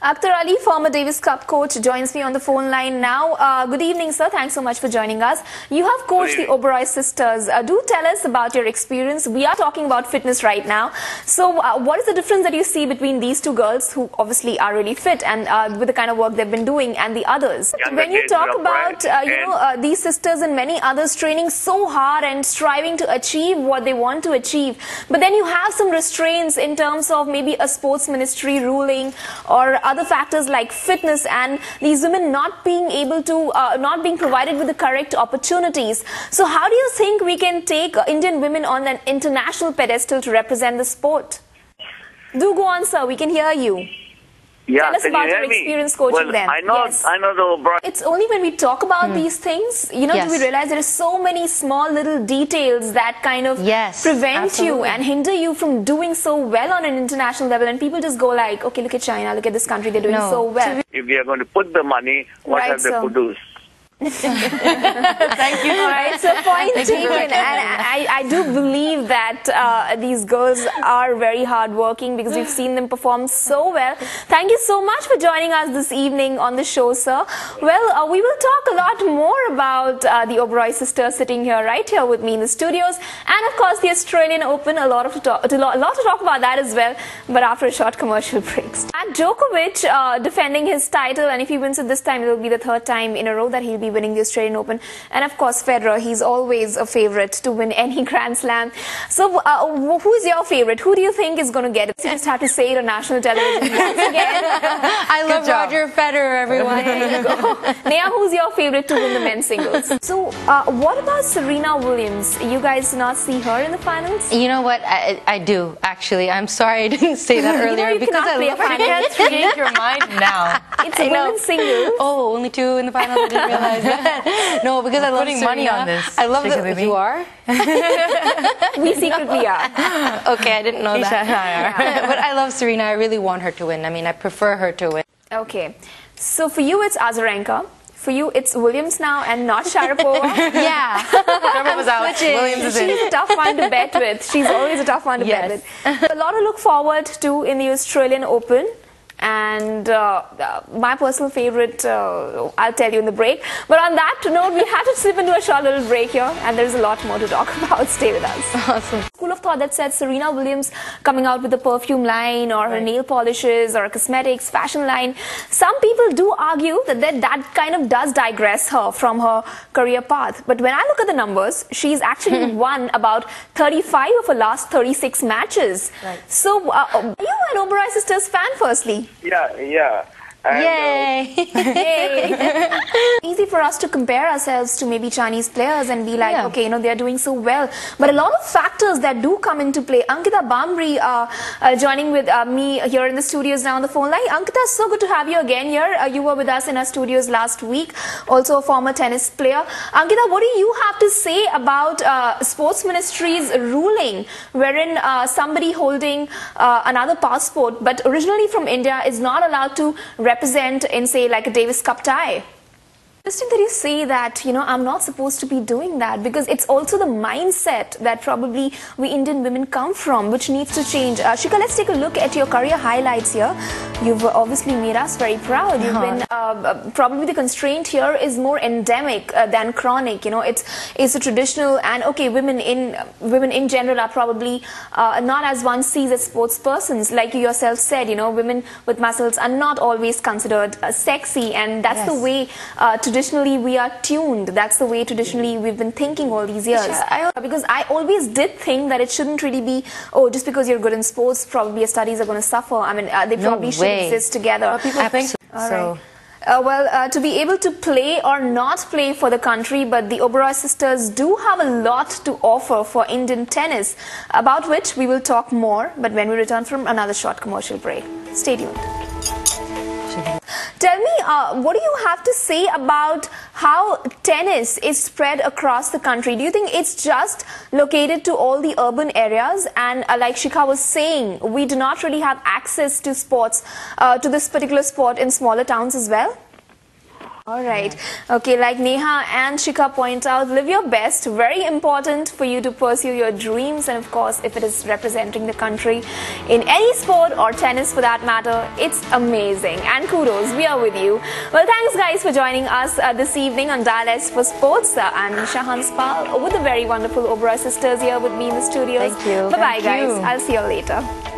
Akhtar Ali, former Davis Cup coach, joins me on the phone line now. Good evening, sir. Thanks so much for joining us. You have coached the Oberoi sisters. Do tell us about your experience. We are talking about fitness right now. So what is the difference that you see between these two girls, who obviously are really fit and with the kind of work they've been doing, and the others? When you talk about these sisters and many others training so hard and striving to achieve what they want to achieve, but then you have some restraints in terms of maybe a sports ministry ruling or other factors like fitness, and these women not being able to, not being provided with the correct opportunities. So how do you think we can take Indian women on an international pedestal to represent the sport? Do go on, sir. We can hear you. Yeah, tell us about your experience coaching them. I know the Oberoi. It's only when we talk about these things, do we realize there are so many small little details that kind of prevent you and hinder you from doing so well on an international level, and people just go like, okay, look at China, look at this country, they're doing so well. If we are going to put the money, what have they produced? Thank you. All right, so point taken. And I do believe that these girls are very hardworking, because we've seen them perform so well. Thank you so much for joining us this evening on the show, sir. Well, we will talk a lot more about the Oberoi sisters sitting here, right here with me in the studios, and of course the Australian Open. A lot to talk about that as well, but after a short commercial break. And Djokovic defending his title, and if he wins it this time, it will be the third time in a row that he'll be winning the Australian Open. And of course Federer, he's always a favorite to win any Grand Slam. So who's your favorite? Who do you think is going to get it? You just have to say it on national television once again. I love Roger Federer, everyone. There you go. Neha, who's your favorite to win the men's singles? So what about Serena Williams? You guys do not see her in the finals? You know what? I do, actually. I'm sorry I didn't say that earlier, because I love You can't change your mind now. It's a women's singles. Oh, only two in the finals? I didn't realize that. No, because I love putting money on this. I love that you are. We secretly are. Okay, I didn't know that. Yeah. But I love Serena. I really want her to win. I mean, I prefer her to win. Okay. So for you, it's Azarenka. For you, it's Williams now and not Sharapova. Yeah. Sharapova was out. Williams is in. She's a tough one to bet with. She's always a tough one to bet with. A lot to look forward to in the Australian Open. And my personal favorite, I'll tell you in the break. But on that note, we had to slip into a short little break here, and there's a lot more to talk about. Stay with us. Awesome. School of thought that said Serena Williams coming out with a perfume line, or her nail polishes, or a cosmetics fashion line. Some people do argue that that kind of does digress her from her career path. But when I look at the numbers, she's actually won about 35 of her last 36 matches. Right. So, are you an Oberoi sisters fan, firstly? Yeah. And, Yay! Easy for us to compare ourselves to maybe Chinese players and be like, okay, they're doing so well. But a lot of factors that do come into play. Ankita Bamri joining with me here in the studios now on the phone line. Ankita, so good to have you again here. You were with us in our studios last week, also a former tennis player. Ankita, what do you have to say about Sports Ministry's ruling, wherein somebody holding another passport, but originally from India, is not allowed to represent in, say, like a Davis Cup tie? Interesting that you say that, I'm not supposed to be doing that, because it's also the mindset that probably we Indian women come from, which needs to change. Shika, let's take a look at your career highlights here. You've obviously made us very proud. You've been, probably the constraint here is more endemic than chronic. It's a traditional, and okay, women in general are probably not as one sees as sports persons. Like you yourself said, women with muscles are not always considered sexy, and that's the way traditionally we are tuned. That's the way traditionally we've been thinking all these years. Because I always did think that it shouldn't really be, just because you're good in sports, probably your studies are going to suffer. I mean, they probably should exist together. People think so. All right. To be able to play or not play for the country, but the Oberoi sisters do have a lot to offer for Indian tennis, about which we will talk more, but when we return from another short commercial break. Stay tuned. Tell me, what do you have to say about how tennis is spread across the country? Do you think it's just located to all the urban areas? And like Shikha was saying, we do not really have access to sports, to this particular sport in smaller towns as well? All right. Okay, like Neha and Shikha point out, live your best. Very important for you to pursue your dreams. And of course, if it is representing the country in any sport or tennis for that matter, it's amazing. And kudos, we are with you. Well, thanks guys for joining us this evening on Dial S for Sports. I'm Esha Hanspal with the very wonderful Oberoi sisters here with me in the studios. Thank you. Bye-bye Thank guys. you. I'll see you later.